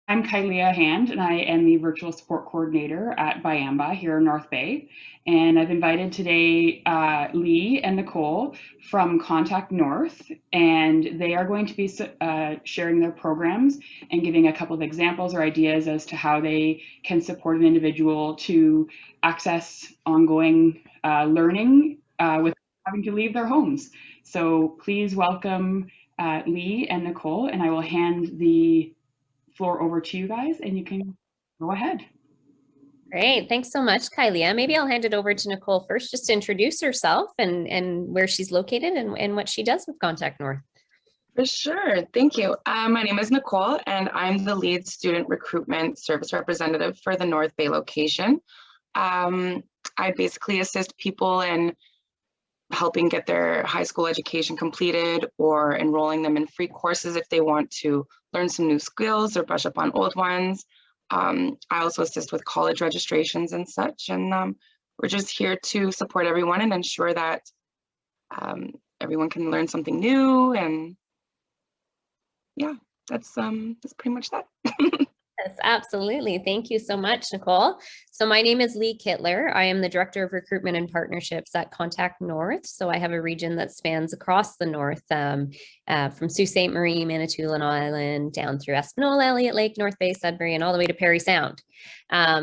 I'm Kylea Hand, and I am the virtual support coordinator at Byamba here in North Bay. And I've invited today Lee and Nicole from Contact North, and they are going to be sharing their programs and giving a couple of examples or ideas as to how they can support an individual to access ongoing learning without having to leave their homes. So please welcome Lee and Nicole, and I will hand the floor over to you guys and you can go ahead. Great. Thanks so much, Kylie. Maybe I'll hand it over to Nicole first, just to introduce herself and where she's located and what she does with Contact North. For sure. Thank you. My name is Nicole, and I'm the lead student recruitment service representative for the North Bay location. I basically assist people in helping get their high school education completed or enrolling them in free courses if they want to learn some new skills or brush up on old ones. I also assist with college registrations and such, and we're just here to support everyone and ensure that everyone can learn something new. And yeah, that's pretty much that. Yes, absolutely. Thank you so much, Nicole. So my name is Lee Kittler. I am the Director of Recruitment and Partnerships at Contact North. So I have a region that spans across the north, from Sault Ste. Marie, Manitoulin Island, down through Espanola, Elliott Lake, North Bay, Sudbury, and all the way to Parry Sound.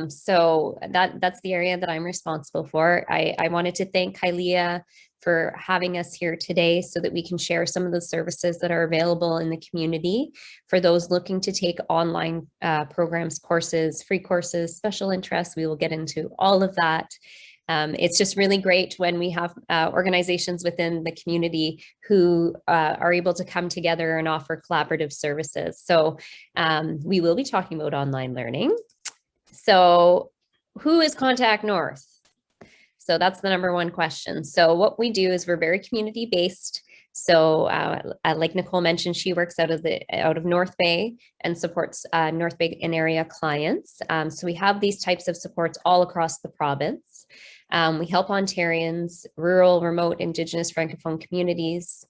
So that's the area that I'm responsible for. I wanted to thank Kylea for having us here today so that we can share some of the services that are available in the community for those looking to take online programs, courses, free courses, special interests. We will get into all of that. It's just really great when we have organizations within the community who are able to come together and offer collaborative services. So we will be talking about online learning. So who is Contact North? So that's the number one question. So what we do is we're very community-based. So like Nicole mentioned, she works out of North Bay and supports North Bay and area clients. So we have these types of supports all across the province. We help Ontarians, rural, remote, Indigenous, Francophone communities.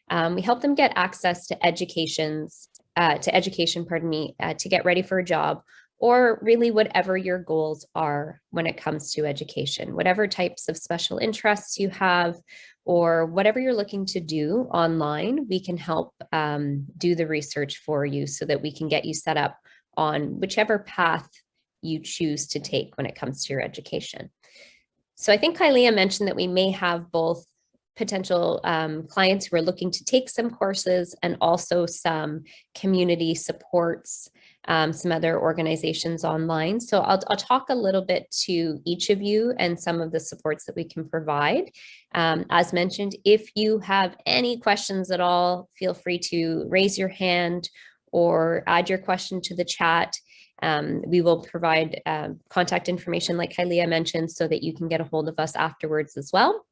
We help them get access to education, to get ready for a job, or really whatever your goals are when it comes to education, whatever types of special interests you have, or whatever you're looking to do online, we can help do the research for you so that we can get you set up on whichever path you choose to take when it comes to your education. So I think Kylea mentioned that we may have both potential clients who are looking to take some courses and also some community supports, some other organizations online. So I'll talk a little bit to each of you and some of the supports that we can provide. As mentioned, if you have any questions at all, feel free to raise your hand or add your question to the chat. We will provide contact information like Kylea mentioned so that you can get a hold of us afterwards as well.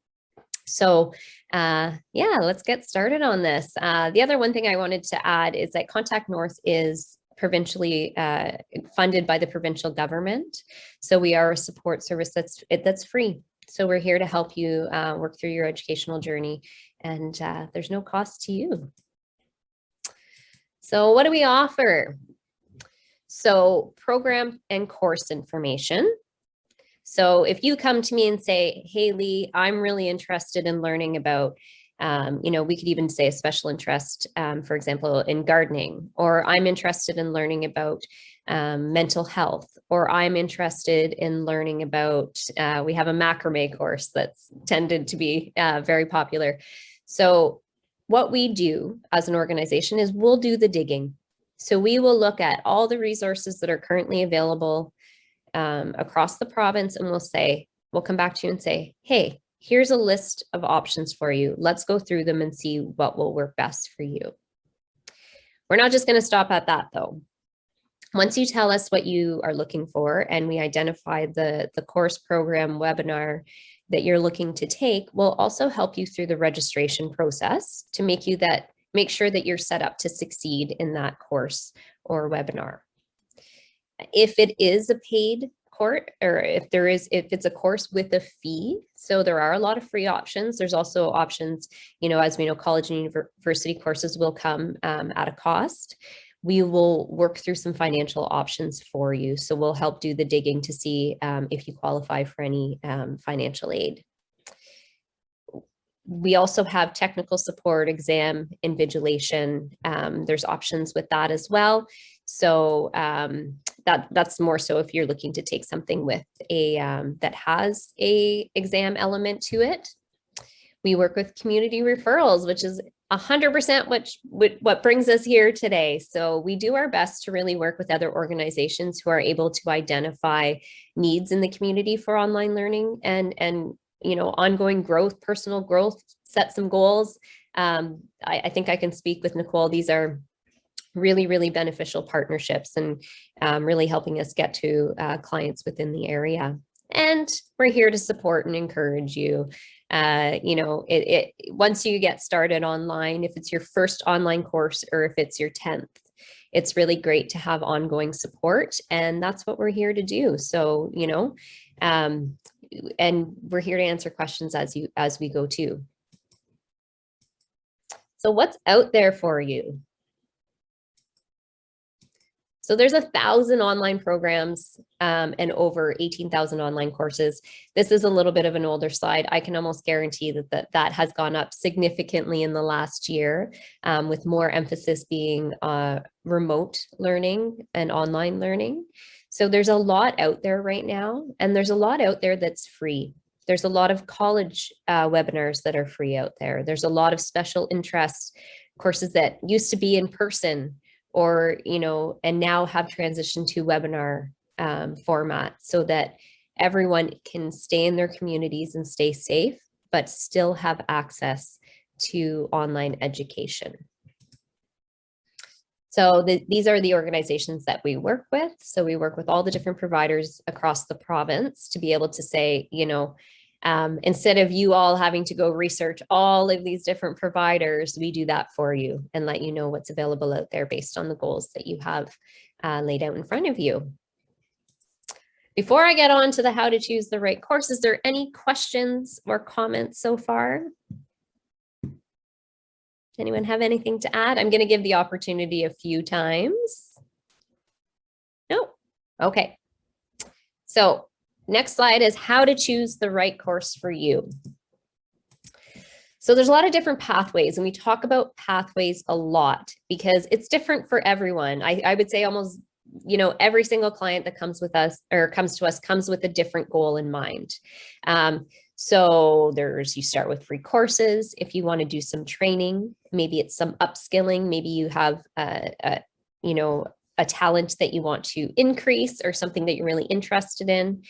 So yeah, let's get started on this. The other one thing I wanted to add is that Contact North is provincially funded by the provincial government. So we are a support service that's free. So we're here to help you work through your educational journey, and there's no cost to you. So what do we offer? So program and course information. So if you come to me and say, hey, Lee, I'm really interested in learning about, we could even say a special interest, for example, in gardening, or I'm interested in learning about mental health, or I'm interested in learning about, we have a macrame course that's tended to be very popular. So what we do as an organization is we'll do the digging. So we will look at all the resources that are currently available across the province, and we'll come back to you and say, hey, here's a list of options for you. Let's go through them and see what will work best for you. We're not just going to stop at that though. Once you tell us what you are looking for and we identify the course, program, webinar that you're looking to take, we'll also help you through the registration process to make sure that you're set up to succeed in that course or webinar. If it is a paid course, or if it's a course with a fee, so there are a lot of free options. There's also options, as we know, college and university courses will come at a cost. we will work through some financial options for you. So we'll help do the digging to see if you qualify for any financial aid. We also have technical support, exam invigilation. There's options with that as well. So that's more so if you're looking to take something with a that has a exam element to it. We work with community referrals, which is 100% what brings us here today. So we do our best to really work with other organizations who are able to identify needs in the community for online learning and ongoing growth, personal growth, set some goals. I think I can speak with Nicole. These are really, really beneficial partnerships and really helping us get to clients within the area. And we're here to support and encourage you. Once you get started online, if it's your first online course or if it's your 10th, it's really great to have ongoing support. And that's what we're here to do. So, and we're here to answer questions as we go too. So what's out there for you? So there's 1,000 online programs and over 18,000 online courses. This is a little bit of an older slide. I can almost guarantee that has gone up significantly in the last year, with more emphasis being remote learning and online learning. So there's a lot out there right now, and there's a lot out there that's free. There's a lot of college webinars that are free out there. There's a lot of special interest courses that used to be in person or, and now have transitioned to webinar format so that everyone can stay in their communities and stay safe, but still have access to online education. So these are the organizations that we work with. So we work with all the different providers across the province to be able to say, instead of you all having to go research all of these different providers, we do that for you and let you know what's available out there based on the goals that you have laid out in front of you. Before I get on to the how to choose the right course, is there any questions or comments so far? Anyone have anything to add? I'm going to give the opportunity a few times. No? Okay. So next slide is how to choose the right course for you. So there's a lot of different pathways, and we talk about pathways a lot because it's different for everyone. I would say almost, every single client that comes with us or comes to us comes with a different goal in mind. So you start with free courses. If you want to do some training, maybe it's some upskilling, maybe you have a talent that you want to increase or something that you're really interested in.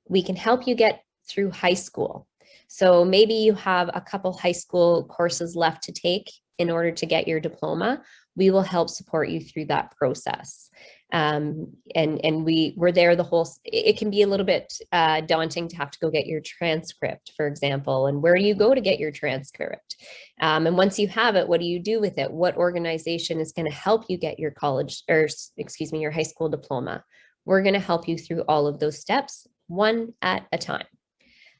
We can help you get through high school. So maybe you have a couple high school courses left to take in order to get your diploma. We will help support you through that process. And we're there it can be a little bit daunting to have to go get your transcript, for example, and where do you go to get your transcript? And once you have it, what do you do with it? What organization is going to help you get your your high school diploma? We're going to help you through all of those steps, one at a time.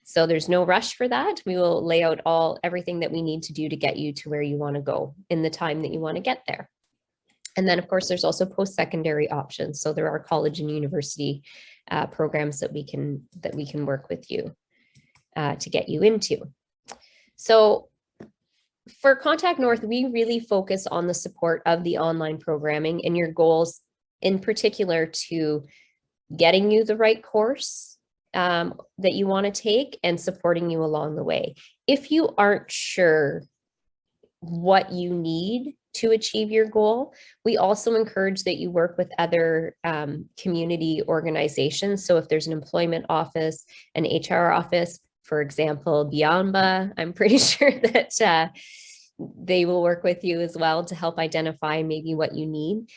So there's no rush for that. We will lay out everything that we need to do to get you to where you want to go in the time that you want to get there. And then, of course, there's also post-secondary options. So there are college and university programs that we can work with you to get you into. So for Contact North, we really focus on the support of the online programming and your goals, in particular to getting you the right course that you want to take and supporting you along the way. If you aren't sure what you need to achieve your goal, we also encourage that you work with other community organizations. So if there's an employment office, an HR office, for example, Biamba, I'm pretty sure that they will work with you as well to help identify maybe what you need.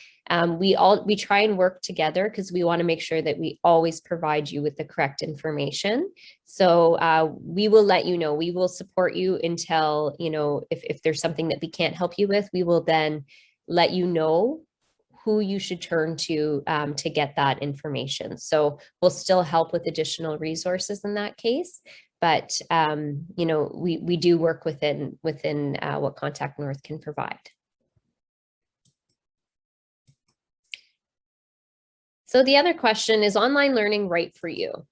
We try and work together because we want to make sure that we always provide you with the correct information. So we will let you know, we will support you until, if there's something that we can't help you with, we will then let you know who you should turn to get that information. So we'll still help with additional resources in that case. But, we do work within what Contact North can provide. So the other question is online learning right for you?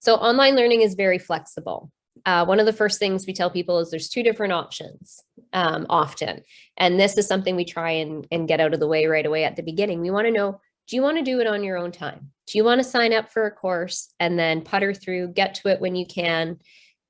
So online learning is very flexible. One of the first things we tell people is there's two different options often. And this is something we try and get out of the way right away at the beginning. We want to know, do you want to do it on your own time? Do you want to sign up for a course and then putter through, get to it when you can,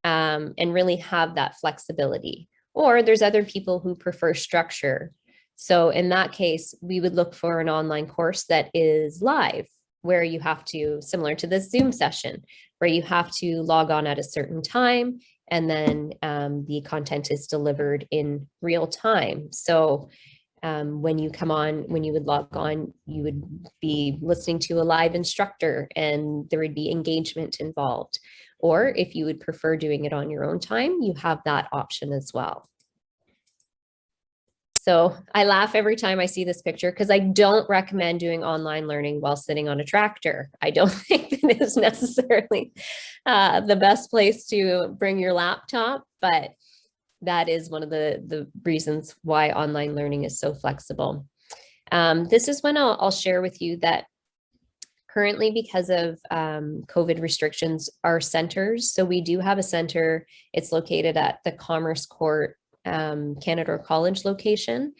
and really have that flexibility? Or there's other people who prefer structure. So in that case, we would look for an online course that is live, where you have to, similar to this Zoom session, where you have to log on at a certain time, and then the content is delivered in real time. So when you come on, when you would log on, you would be listening to a live instructor and there would be engagement involved. Or if you would prefer doing it on your own time, you have that option as well. So I laugh every time I see this picture because I don't recommend doing online learning while sitting on a tractor. I don't think it is necessarily the best place to bring your laptop, but that is one of the reasons why online learning is so flexible. This is when I'll share with you that currently, because of COVID restrictions, our centers, so we do have a center, it's located at the Commerce Court Canada College location.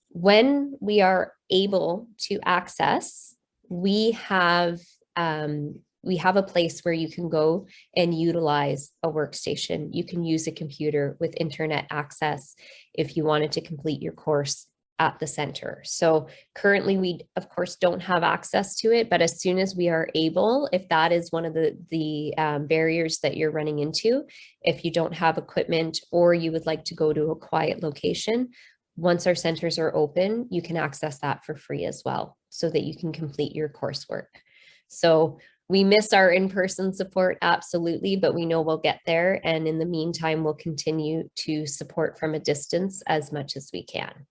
When we are able to access, we have a place where you can go and utilize a workstation. You can use a computer with internet access if you wanted to complete your course at the center. So currently we of course don't have access to it, but as soon as we are able, if that is one of the barriers that you're running into, if you don't have equipment or you would like to go to a quiet location, once our centers are open, you can access that for free as well, so that you can complete your coursework. So we miss our in-person support, absolutely, but we know we'll get there. And in the meantime, we'll continue to support from a distance as much as we can.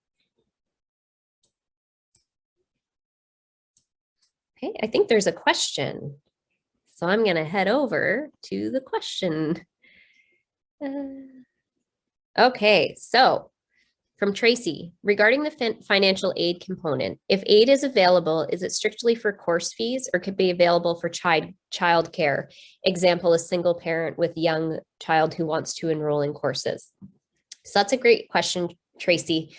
Okay, I think there's a question. So I'm going to head over to the question. Okay, so from Tracy, regarding the financial aid component, if aid is available, is it strictly for course fees or could be available for child care? Example, a single parent with young child who wants to enroll in courses. So that's a great question, Tracy,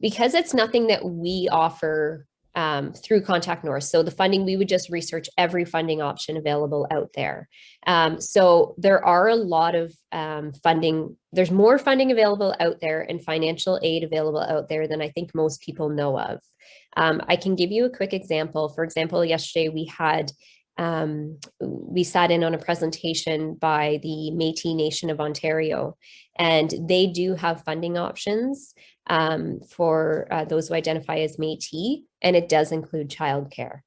because it's nothing that we offer through Contact North. So the funding, we would just research every funding option available out there. So there are a lot of funding. There's more funding available out there and financial aid available out there than I think most people know of. I can give you a quick example. For example, yesterday we had we sat in on a presentation by the Métis Nation of Ontario, and they do have funding options for those who identify as Métis, and it does include childcare,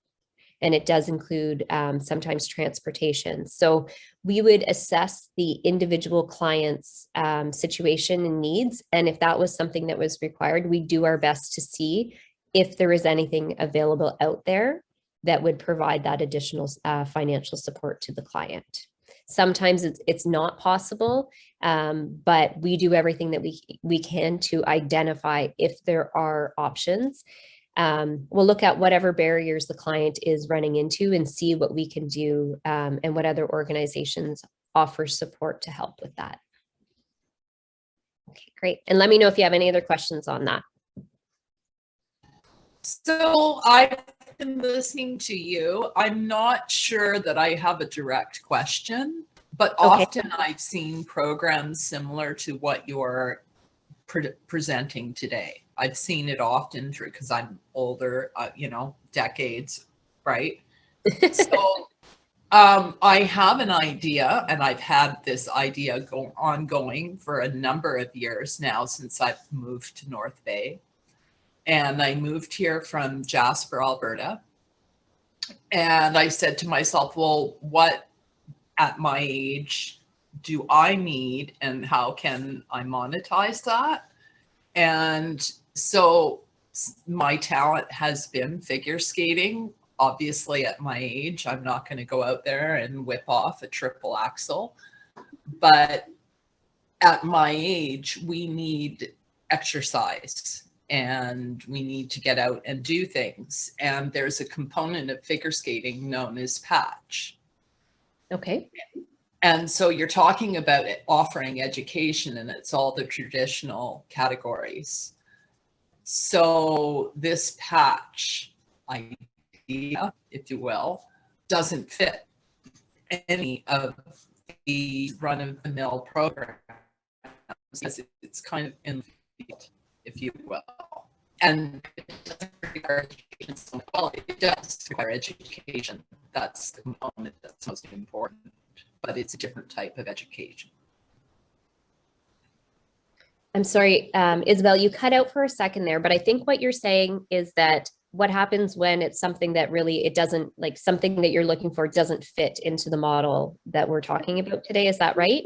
and it does include sometimes transportation. So we would assess the individual client's situation and needs, and if that was something that was required, we do our best to see if there is anything available out there that would provide that additional financial support to the client. Sometimes it's not possible, but we do everything that we can to identify if there are options. We'll look at whatever barriers the client is running into and see what we can do and what other organizations offer support to help with that. Okay, great. And let me know if you have any other questions on that. So I've been listening to you. I'm not sure that I have a direct question, but often I've seen programs similar to what you're presenting today. I've seen it often because I'm older, you know, decades, right? So I have an idea, and I've had this idea ongoing for a number of years now since I've moved to North Bay. And I moved here from Jasper, Alberta. And I said to myself, well, what at my age do I need and how can I monetize that? And so my talent has been figure skating. Obviously at my age, I'm not going to go out there and whip off a triple axel. But at my age, we need exercise. and we need to get out and do things. And there's a component of figure skating known as patch. Okay. And so you're talking about it offering education, and it's all the traditional categories. So this patch idea, if you will, doesn't fit any of the run-of-the-mill programs, because it's kind of in the field, if you will. And it doesn't require education. Well, it does require education. That's the component that's most important, but it's a different type of education. I'm sorry, Isabel, you cut out for a second there, but I think what you're saying is that what happens when it's something that really, it doesn't, like something that you're looking for doesn't fit into the model that we're talking about today. Is that right?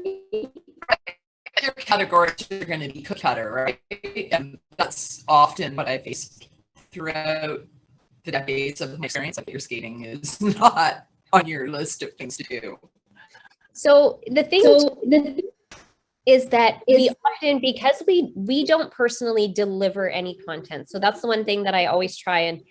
Your categories are going to be cookie cutter, right? And that's often what I faced throughout the decades of my experience. Figure skating is not on your list of things to do. So the thing is that we often, because we don't personally deliver any content. So that's the one thing that I always try and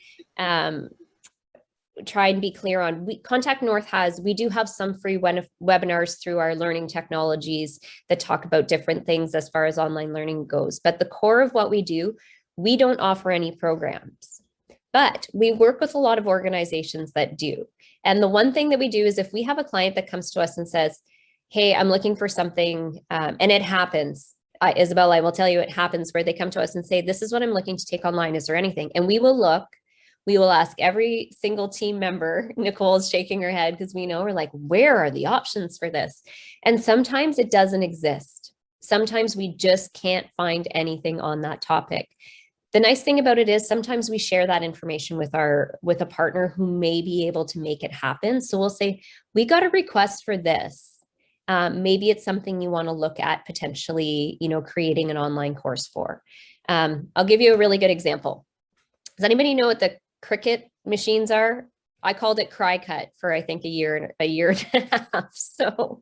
be clear on. Contact North we do have some free webinars through our learning technologies that talk about different things as far as online learning goes. But the core of what we do, we don't offer any programs, but we work with a lot of organizations that do. And the one thing that we do is if we have a client that comes to us and says, hey, I'm looking for something, and it happens, Isabel, I will tell you, it happens where they come to us and say, this is what I'm looking to take online. Is there anything? And we will look. We will ask every single team member. Nicole is shaking her head because we know, we're like, where are the options for this? And sometimes it doesn't exist. Sometimes we just can't find anything on that topic. The nice thing about it is sometimes we share that information with a partner who may be able to make it happen. So we'll say, we got a request for this. Maybe it's something you want to look at potentially, creating an online course for. I'll give you a really good example. Does anybody know what the Cricut machines are? I called it Cry Cut for, I think, a year and a half. So,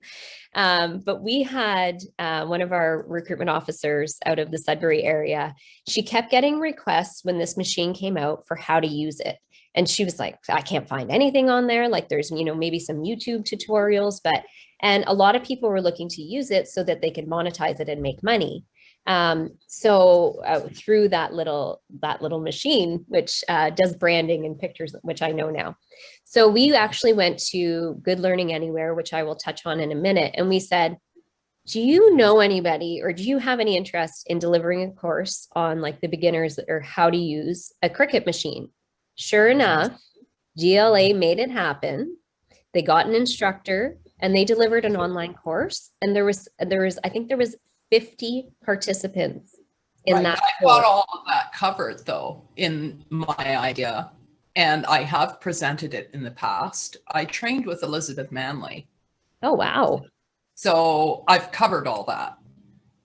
but we had one of our recruitment officers out of the Sudbury area. She kept getting requests when this machine came out for how to use it. And she was like, I can't find anything on there. Like there's, maybe some YouTube tutorials, and a lot of people were looking to use it so that they could monetize it and make money. So through that little machine, which does branding and pictures, which I know now. So we actually went to Good Learning Anywhere, which I will touch on in a minute. And we said, do you know anybody, or do you have any interest in delivering a course on like the beginners or how to use a Cricut machine? Sure enough, GLA made it happen. They got an instructor and they delivered an online course. And there was, I think there was 50 participants in that. I got all of that covered though in my idea, and I have presented it in the past. I trained with Elizabeth Manley. Oh, wow. So I've covered all that.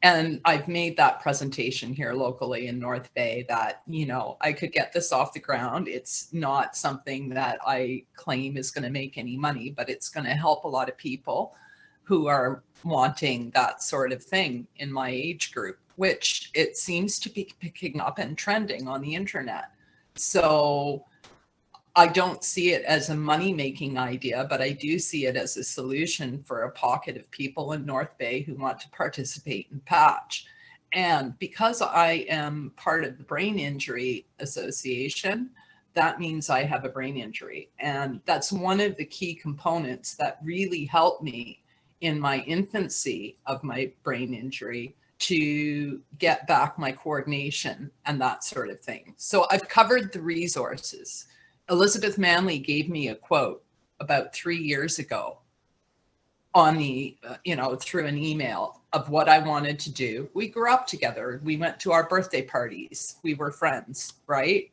And I've made that presentation here locally in North Bay that, I could get this off the ground. It's not something that I claim is going to make any money, but it's going to help a lot of people who are wanting that sort of thing in my age group, which it seems to be picking up and trending on the internet. So I don't see it as a money-making idea, but I do see it as a solution for a pocket of people in North Bay who want to participate in Patch. And because I am part of the Brain Injury Association, that means I have a brain injury. And that's one of the key components that really helped me in my infancy of my brain injury to get back my coordination and that sort of thing. So I've covered the resources. Elizabeth Manley gave me a quote about 3 years ago on the, through an email of what I wanted to do. We grew up together. We went to our birthday parties. We were friends, right?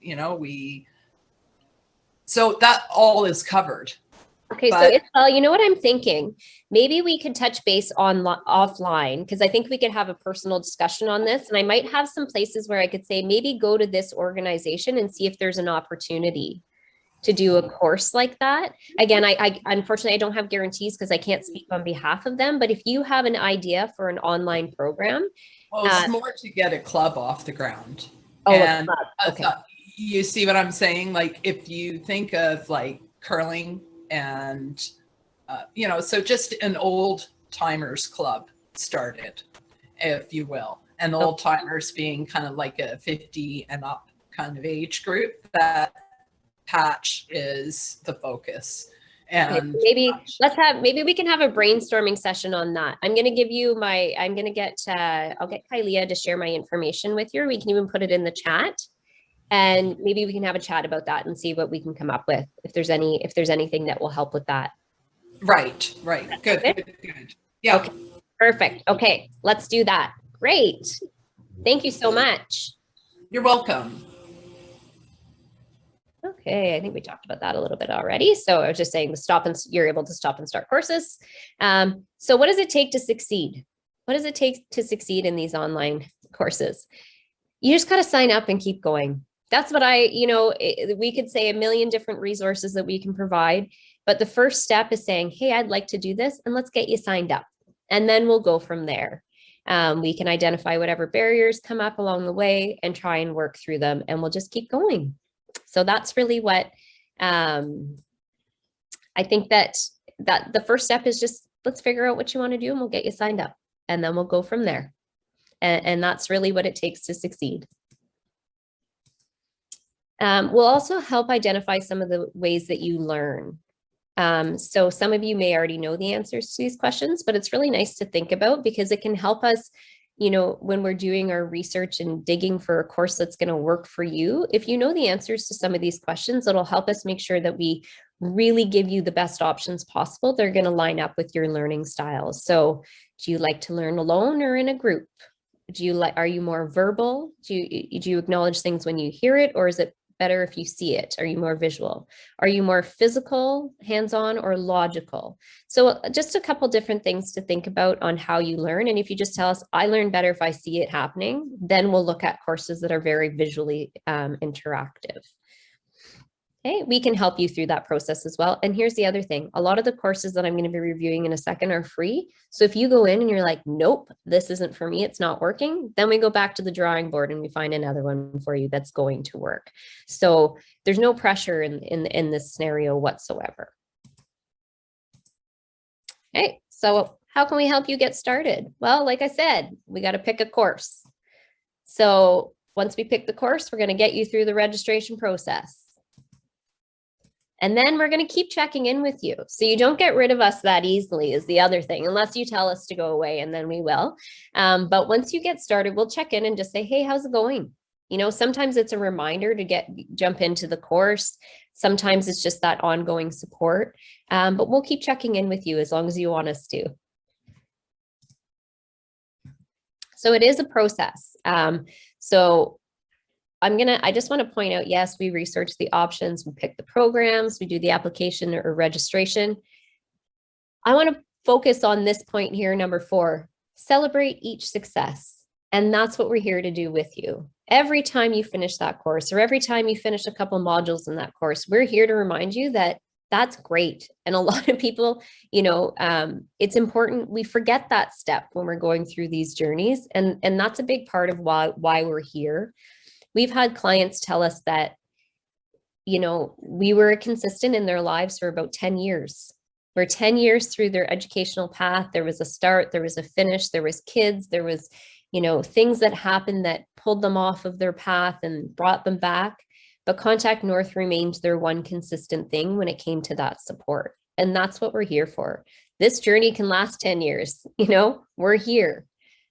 So that all is covered. Okay, so Isabel, you know what I'm thinking? Maybe we could touch base on offline, because I think we could have a personal discussion on this. And I might have some places where I could say, maybe go to this organization and see if there's an opportunity to do a course like that. Again, I unfortunately I don't have guarantees because I can't speak on behalf of them, but if you have an idea for an online program. Well, it's more to get a club off the ground. Oh, and okay. You see what I'm saying? Like if you think of like curling and, so just an old timers club started, if you will, and old timers being kind of like a 50 and up kind of age group, that patch is the focus. And maybe we can have a brainstorming session on that. I'll get Kylia to share my information with you. We can even put it in the chat, and maybe we can have a chat about that and see what we can come up with, if there's anything that will help with that. Right. Good. Yeah. Okay. Perfect. Okay, let's do that. Great. Thank you so much. You're welcome. Okay, I think we talked about that a little bit already. So I was just saying you're able to stop and start courses. So what does it take to succeed? What does it take to succeed in these online courses? You just got to sign up and keep going. That's what we could say a million different resources that we can provide, but the first step is saying, hey, I'd like to do this, and let's get you signed up. And then we'll go from there. We can identify whatever barriers come up along the way and try and work through them, and we'll just keep going. So that's really what I think that the first step is just, let's figure out what you want to do and we'll get you signed up, and then we'll go from there. And that's really what it takes to succeed. We'll also help identify some of the ways that you learn. So some of you may already know the answers to these questions, but it's really nice to think about, because it can help us, when we're doing our research and digging for a course that's going to work for you. If you know the answers to some of these questions, it'll help us make sure that we really give you the best options possible. They're going to line up with your learning styles. So do you like to learn alone or in a group? Are you more verbal? Do you acknowledge things when you hear it, or is it better if you see it? Are you more visual? Are you more physical, hands-on, or logical? So just a couple different things to think about on how you learn. And if you just tell us, I learn better if I see it happening, then we'll look at courses that are very visually interactive. Okay, we can help you through that process as well. And here's the other thing. A lot of the courses that I'm going to be reviewing in a second are free. So if you go in and you're like, nope, this isn't for me, it's not working, then we go back to the drawing board and we find another one for you that's going to work. So there's no pressure in this scenario whatsoever. Okay, so how can we help you get started? Well, like I said, we got to pick a course. So once we pick the course, we're going to get you through the registration process. And then we're going to keep checking in with you. So you don't get rid of us that easily is the other thing, unless you tell us to go away, and then we will. But once you get started, we'll check in and just say, hey, how's it going? Sometimes it's a reminder to jump into the course. Sometimes it's just that ongoing support. But we'll keep checking in with you as long as you want us to. So it is a process. I just want to point out, yes, we research the options, we pick the programs, we do the application or registration. I want to focus on this point here, number 4, celebrate each success. And that's what we're here to do with you. Every time you finish that course, or every time you finish a couple modules in that course, we're here to remind you that that's great. And a lot of people, it's important. We forget that step when we're going through these journeys. And that's a big part of why we're here. We've had clients tell us that, we were consistent in their lives for about 10 years. We're 10 years through their educational path. There was a start, there was a finish, there was kids, there was, things that happened that pulled them off of their path and brought them back. But Contact North remained their one consistent thing when it came to that support. And that's what we're here for. This journey can last 10 years, we're here.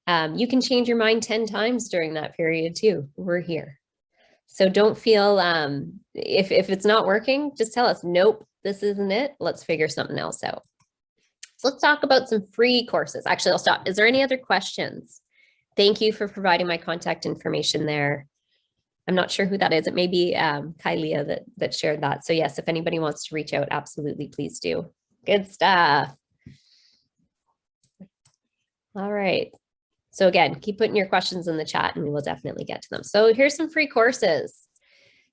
You can change your mind 10 times during that period too. We're here. So don't feel, if it's not working, just tell us, nope, this isn't it. Let's figure something else out. So let's talk about some free courses. Actually, I'll stop. Is there any other questions? Thank you for providing my contact information there. I'm not sure who that is. It may be Kylia that shared that. So yes, if anybody wants to reach out, absolutely, please do. Good stuff. All right. So again, keep putting your questions in the chat and we will definitely get to them. So here's some free courses.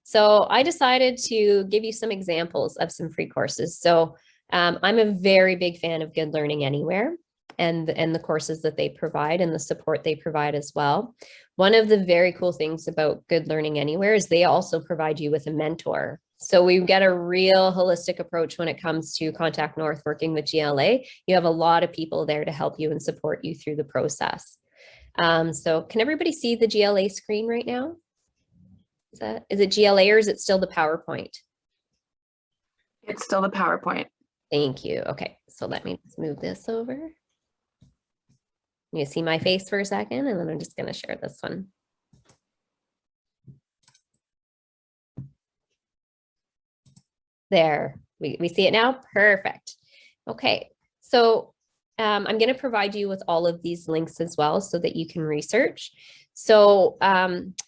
So I decided to give you some examples of some free courses. So I'm a very big fan of Good Learning Anywhere and the courses that they provide and the support they provide as well. One of the very cool things about Good Learning Anywhere is they also provide you with a mentor. So we get a real holistic approach when it comes to Contact North working with GLA. You have a lot of people there to help you and support you through the process. So can everybody see the GLA screen right now? Is it GLA or is it still the PowerPoint? It's still the PowerPoint. Thank you. Okay, so let me just move this over. You see my face for a second, and then I'm just going to share this one. There, we see it now. Perfect. Okay, so I'm going to provide you with all of these links as well so that you can research. So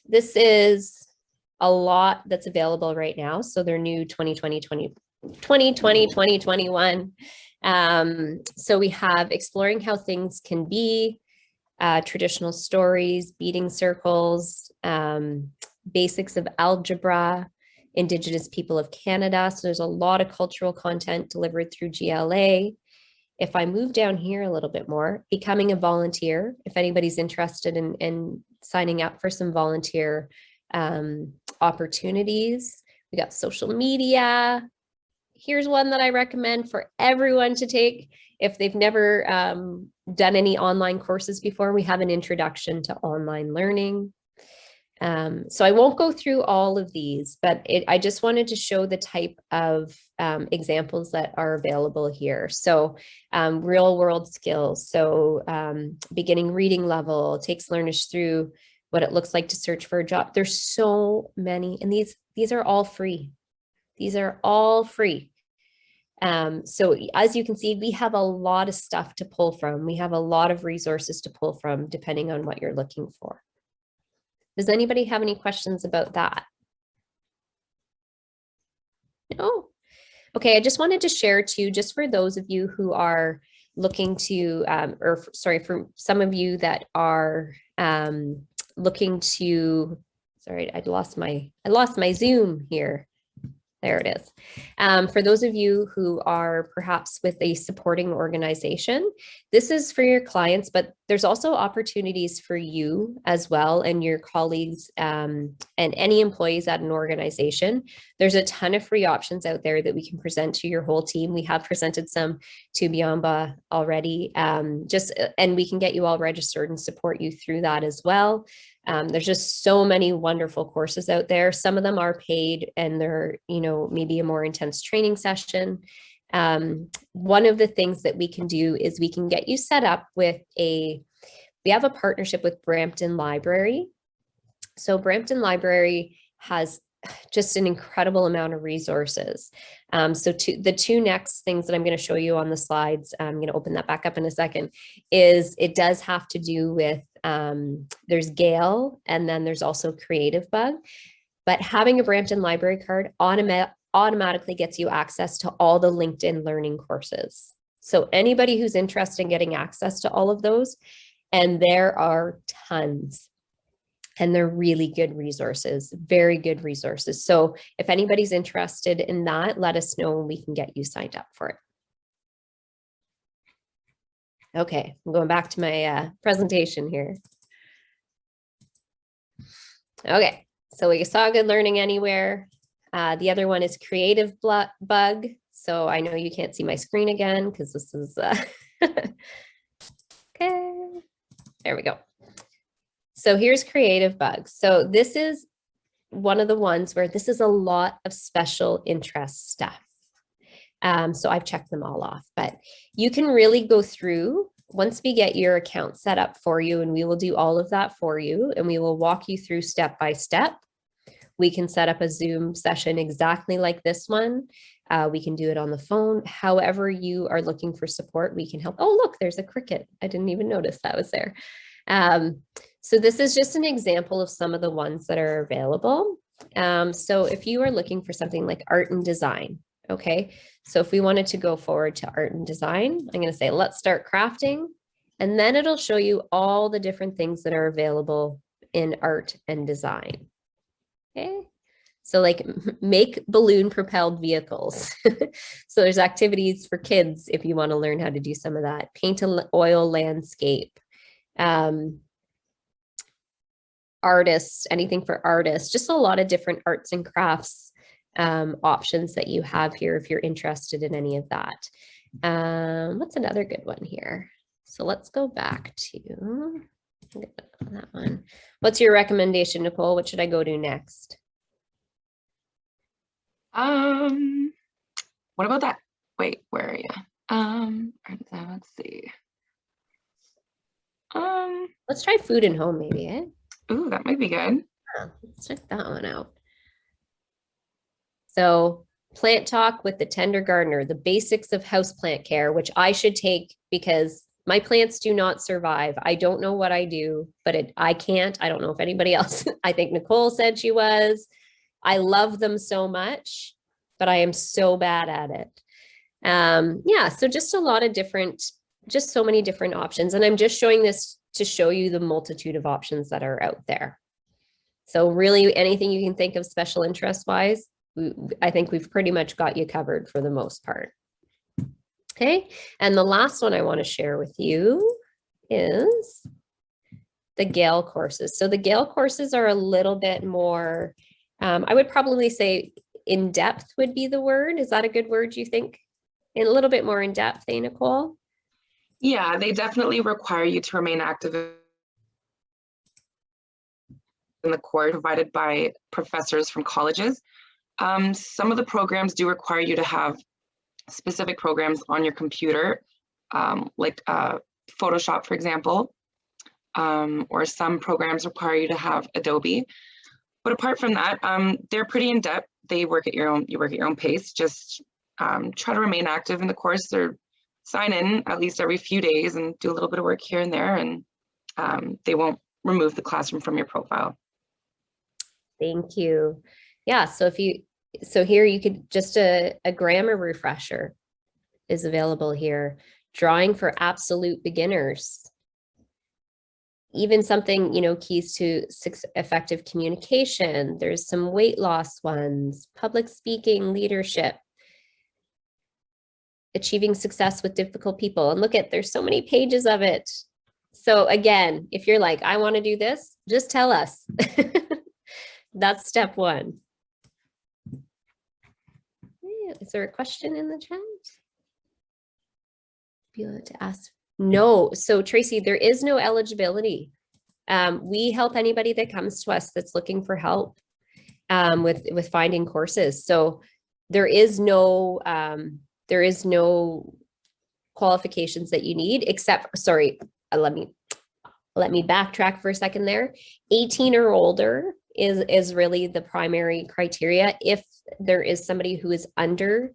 this is a lot that's available right now. So they're new 2021. So we have Exploring How Things Can Be, Traditional Stories, Beating Circles, Basics of Algebra, Indigenous People of Canada. So there's a lot of cultural content delivered through GLA. If I move down here a little bit more, Becoming a Volunteer, if anybody's interested in signing up for some volunteer opportunities. We got social media. Here's one that I recommend for everyone to take. If they've never done any online courses before, we have an introduction to online learning. So I won't go through all of these, but I just wanted to show the type of examples that are available here. So real world skills. So beginning reading level takes learners through what it looks like to search for a job. There's so many, and these are all free. These are all free. So as you can see, we have a lot of stuff to pull from. We have a lot of resources to pull from depending on what you're looking for. Does anybody have any questions about that? No? Okay, I just wanted to share too, just for those of you who are looking to, for some of you that are looking to, sorry, I lost my Zoom here. There it is. For those of you who are perhaps with a supporting organization, this is for your clients, but there's also opportunities for you as well and your colleagues and any employees at an organization. There's a ton of free options out there that we can present to your whole team. We have presented some to Biamba already, and we can get you all registered and support you through that as well. There's just so many wonderful courses out there. Some of them are paid and they're, maybe a more intense training session. One of the things that we can do is we can get you set up with we have a partnership with Brampton Library. So Brampton Library has just an incredible amount of resources. So the two next things that I'm going to show you on the slides, I'm going to open that back up in a second, is it does have to do with, there's Gale, and then there's also Creative Bug. But having a Brampton Library card automatically gets you access to all the LinkedIn learning courses. So anybody who's interested in getting access to all of those, and there are tons. And they're really good resources, very good resources. So if anybody's interested in that, let us know and we can get you signed up for it. Okay, I'm going back to my presentation here. Okay, so we saw Good Learning Anywhere. The other one is Creative Bug. So I know you can't see my screen again because this is, okay, there we go. So here's Creative Bug. So this is one of the ones where this is a lot of special interest stuff. So I've checked them all off, but you can really go through once we get your account set up for you, and we will do all of that for you, and we will walk you through step by step. We can set up a Zoom session exactly like this one. We can do it on the phone. However you are looking for support, we can help. Oh, look, there's a cricket. I didn't even notice that was there. So this is just an example of some of the ones that are available. So if you are looking for something like art and design, okay. So if we wanted to go forward to art and design, I'm going to say, let's start crafting, and then it'll show you all the different things that are available in art and design. Okay. So like make balloon propelled vehicles. So there's activities for kids if you want to learn how to do some of that. Paint an oil landscape. Artists, anything for artists, just a lot of different arts and crafts options that you have here if you're interested in any of that. What's another good one here? So let's go back to that one. What's your recommendation, Nicole? What should I go to next? What about that? Wait, where are you? Let's see. Let's try food and home, maybe, eh? Ooh, that might be good. Yeah, let's check that one out. So plant talk with the tender gardener, the basics of houseplant care, which I should take because my plants do not survive. I don't know what I do, but I can't. I don't know if anybody else, I think Nicole said she was. I love them so much, but I am so bad at it. Yeah, so just a lot of different, just so many different options. And I'm just showing this to show you the multitude of options that are out there. So really anything you can think of special interest wise, I think we've pretty much got you covered for the most part. Okay, and the last one I want to share with you is the Gale courses. So the Gale courses are a little bit more, I would probably say in depth would be the word. Is that a good word, you think? A little bit more in depth, eh, Nicole? Yeah, they definitely require you to remain active in the course provided by professors from colleges. Some of the programs do require you to have specific programs on your computer, like Photoshop, for example, or some programs require you to have Adobe. But apart from that, they're pretty in depth. They work at your own, you work at your own pace. Just try to remain active in the course, or sign in at least every few days and do a little bit of work here and there, and they won't remove the classroom from your profile. Thank you. Yeah, so so here you could just a grammar refresher is available here. Drawing for absolute beginners. Even something, keys to effective communication. There's some weight loss ones, public speaking, leadership, achieving success with difficult people. And look there's so many pages of it. So again, if you're like, I want to do this, just tell us. That's step one. Is there a question in the chat? Be able to ask. No. So Tracy, there is no eligibility. We help anybody that comes to us that's looking for help with finding courses. So there is no qualifications that you need, except, sorry, let me backtrack for a second there. 18 or older is really the primary criteria. If there is somebody who is under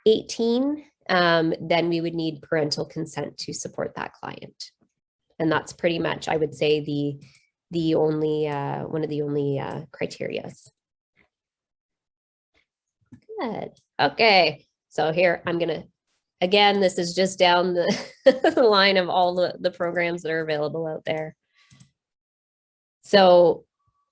18, then we would need parental consent to support that client. And that's pretty much, I would say, the only one of the only criterias. Good. Okay. So here I'm gonna, again, this is just down the line of all the programs that are available out there. So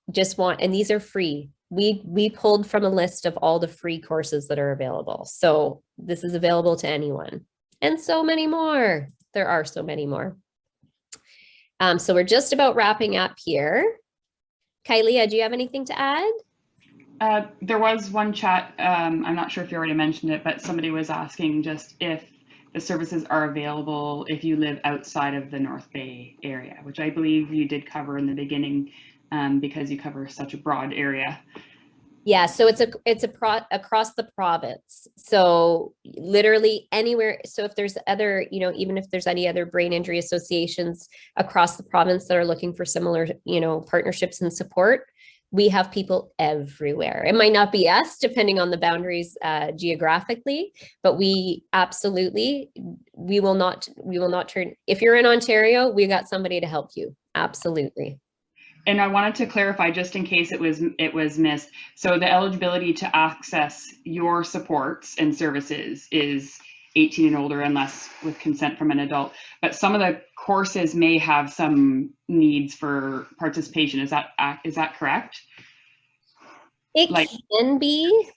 and these are free. We pulled from a list of all the free courses that are available. So this is available to anyone, and so many more. There are so many more. So we're just about wrapping up here. Kylie, do you have anything to add? There was one chat, I'm not sure if you already mentioned it, but somebody was asking just if the services are available if you live outside of the North Bay area, which I believe you did cover in the beginning, because you cover such a broad area. Yeah, so it's across the province. So literally anywhere. So if there's other, even if there's any other brain injury associations across the province that are looking for similar, partnerships and support, we have people everywhere. It might not be us, depending on the boundaries geographically, but we absolutely, we will not turn. If you're in Ontario, we got somebody to help you. Absolutely. And I wanted to clarify, just in case it was missed. So the eligibility to access your supports and services is 18 and older, unless with consent from an adult. But some of the courses may have some needs for participation. Is that correct? It Like, can be.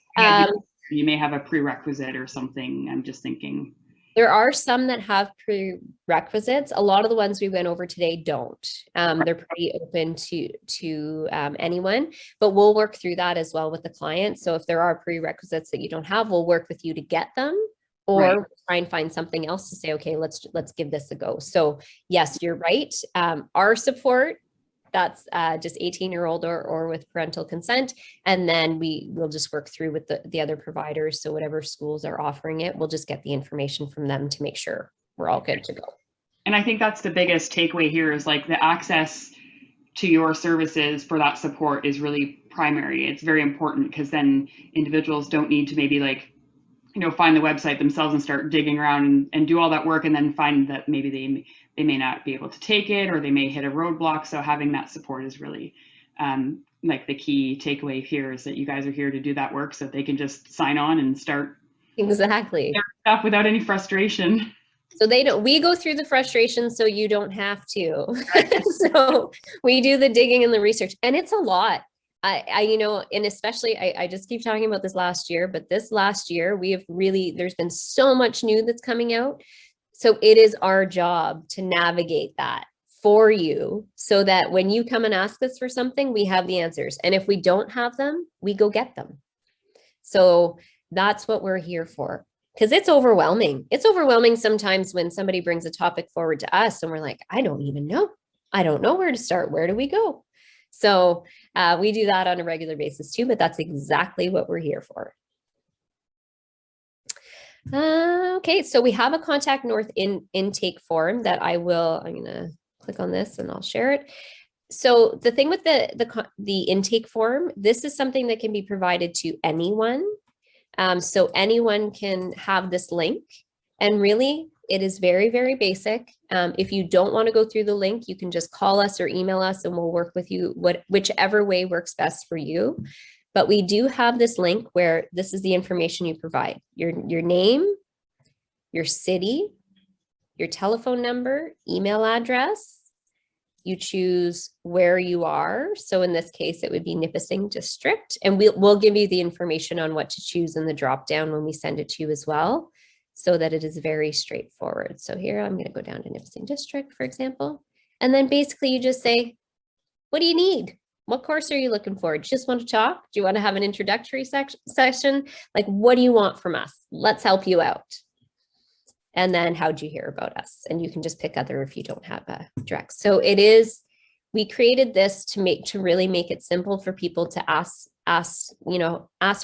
you may have a prerequisite or something. I'm just thinking. There are some that have prerequisites. A lot of the ones we went over today don't. They're pretty open to anyone, but we'll work through that as well with the client. So if there are prerequisites that you don't have, we'll work with you to get them, or try and find something else to say, okay, let's give this a go. So yes, you're right. Our support, that's just 18-year-old or with parental consent. And then we'll just work through with the other providers. So whatever schools are offering it, we'll just get the information from them to make sure we're all good to go. And I think that's the biggest takeaway here is like the access to your services for that support is really primary. It's very important because then individuals don't need to maybe like, you know, find the website themselves and start digging around and do all that work and then find that maybe they may not be able to take it or they may hit a roadblock. So having that support is really like the key takeaway here is that you guys are here to do that work so that they can just sign on and start exactly their stuff without any frustration. So we go through the frustration so you don't have to. So we do the digging and the research, and it's a lot. And especially, I just keep talking about this last year, but this last year, there's been so much new that's coming out. So it is our job to navigate that for you so that when you come and ask us for something, we have the answers. And if we don't have them, we go get them. So that's what we're here for. Because it's overwhelming. It's overwhelming sometimes when somebody brings a topic forward to us and we're like, I don't even know. I don't know where to start. Where do we go? So we do that on a regular basis too, but that's exactly what we're here for. Okay, so we have a Contact North intake form that I'm going to click on this and I'll share it. So the thing with the intake form, this is something that can be provided to anyone. So anyone can have this link, and really it is very, very basic. If you don't want to go through the link, you can just call us or email us and we'll work with you whichever way works best for you. But we do have this link where this is the information you provide: your name, your city, your telephone number, email address. You choose where you are. So in this case, it would be Nipissing District. And we'll give you the information on what to choose in the drop-down when we send it to you as well, so that it is very straightforward. So here, I'm going to go down to Nipissing District, for example. And then basically you just say, what do you need? What course are you looking for? Do you just want to talk? Do you want to have an introductory session? Like, what do you want from us? Let's help you out. And then how'd you hear about us? And you can just pick other if you don't have a direct. So we created this to really make it simple for people to ask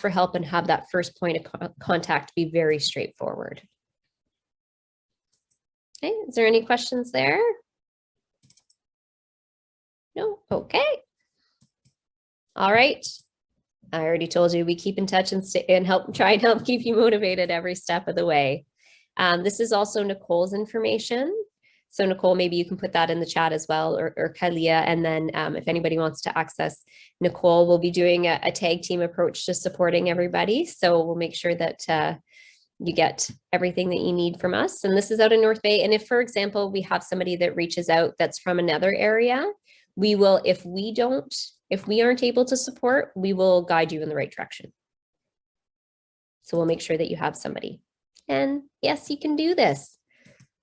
for help and have that first point of contact be very straightforward. Okay, is there any questions there? No, okay. All right. I already told you we keep in touch and try and help keep you motivated every step of the way. This is also Nicole's information. So Nicole, maybe you can put that in the chat as well, or Kalia. And then if anybody wants to access Nicole, we'll be doing a tag team approach to supporting everybody. So we'll make sure that you get everything that you need from us. And this is out in North Bay. And if, for example, we have somebody that reaches out that's from another area, we will, if we aren't able to support, we will guide you in the right direction. So we'll make sure that you have somebody. And yes, you can do this.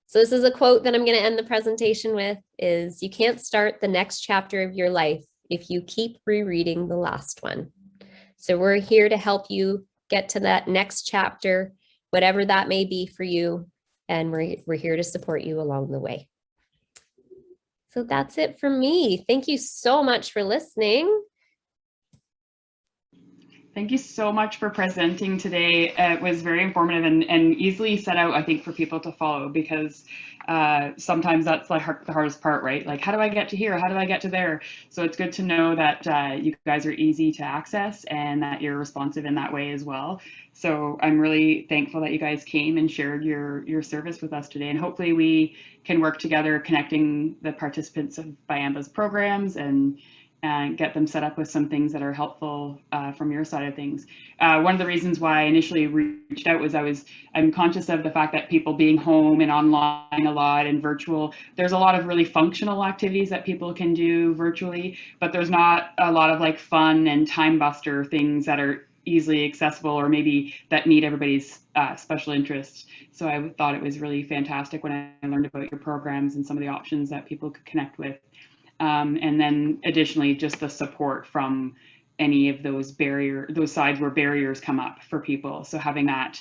So this is a quote that I'm going to end the presentation with is, you can't start the next chapter of your life if you keep rereading the last one. So we're here to help you get to that next chapter, whatever that may be for you. And we're here to support you along the way. So that's it for me. Thank you so much for listening. Thank you so much for presenting today. It was very informative and easily set out, I think, for people to follow, because sometimes that's like the hardest part, right? Like, how do I get to here? How do I get to there? So it's good to know that you guys are easy to access and that you're responsive in that way as well. So I'm really thankful that you guys came and shared your service with us today. And hopefully we can work together connecting the participants of Bayamba's programs and and get them set up with some things that are helpful from your side of things. One of the reasons why I initially reached out was I'm conscious of the fact that people being home and online a lot and virtual, there's a lot of really functional activities that people can do virtually, but there's not a lot of like fun and time buster things that are easily accessible or maybe that meet everybody's special interests. So I thought it was really fantastic when I learned about your programs and some of the options that people could connect with. And then additionally, just the support from any of those sides where barriers come up for people. So having that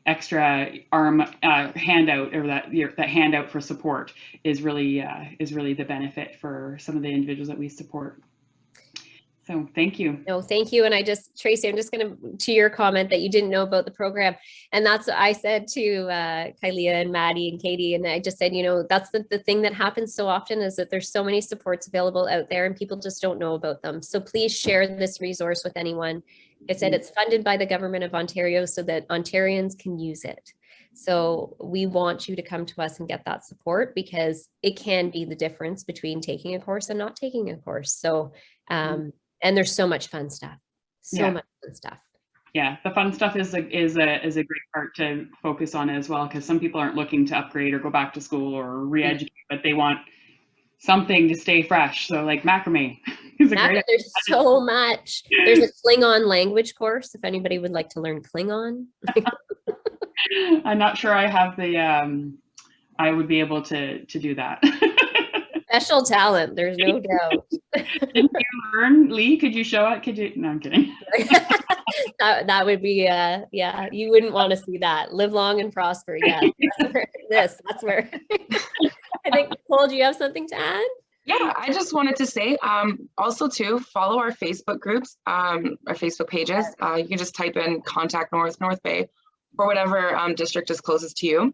extra arm handout or that handout for support is really the benefit for some of the individuals that we support. So thank you. No, thank you. And Tracy, I'm just going to your comment that you didn't know about the program. And that's what I said to Kylea and Maddie and Katie. And I just said, that's the thing that happens so often is that there's so many supports available out there and people just don't know about them. So please share this resource with anyone. I said it's funded by the government of Ontario so that Ontarians can use it. So we want you to come to us and get that support because it can be the difference between taking a course and not taking a course. So, and there's so much fun stuff. Much fun stuff. Yeah, the fun stuff is a great part to focus on as well, because some people aren't looking to upgrade or go back to school or re-educate, but they want something to stay fresh. So like macrame is a great. There's so much. There's a Klingon language course if anybody would like to learn Klingon. I'm not sure I have the I would be able to do that. Special talent, there's no doubt. Didn't you learn, Lee? Could you show it? Could you? No, I'm kidding. that would be yeah, you wouldn't want to see that. Live long and prosper. Yeah, that's where I think. Nicole, do you have something to add? Yeah, I just wanted to say also too, follow our Facebook groups, our Facebook pages. You can just type in Contact North, North Bay, or whatever district is closest to you.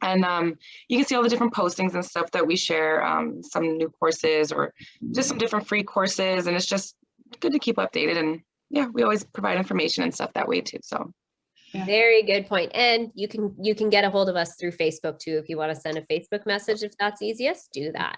And you can see all the different postings and stuff that we share, some new courses or just some different free courses. And it's just good to keep updated. And yeah, we always provide information and stuff that way too. So yeah. Very good point. And you can get a hold of us through Facebook too. If you want to send a Facebook message, if that's easiest, do that.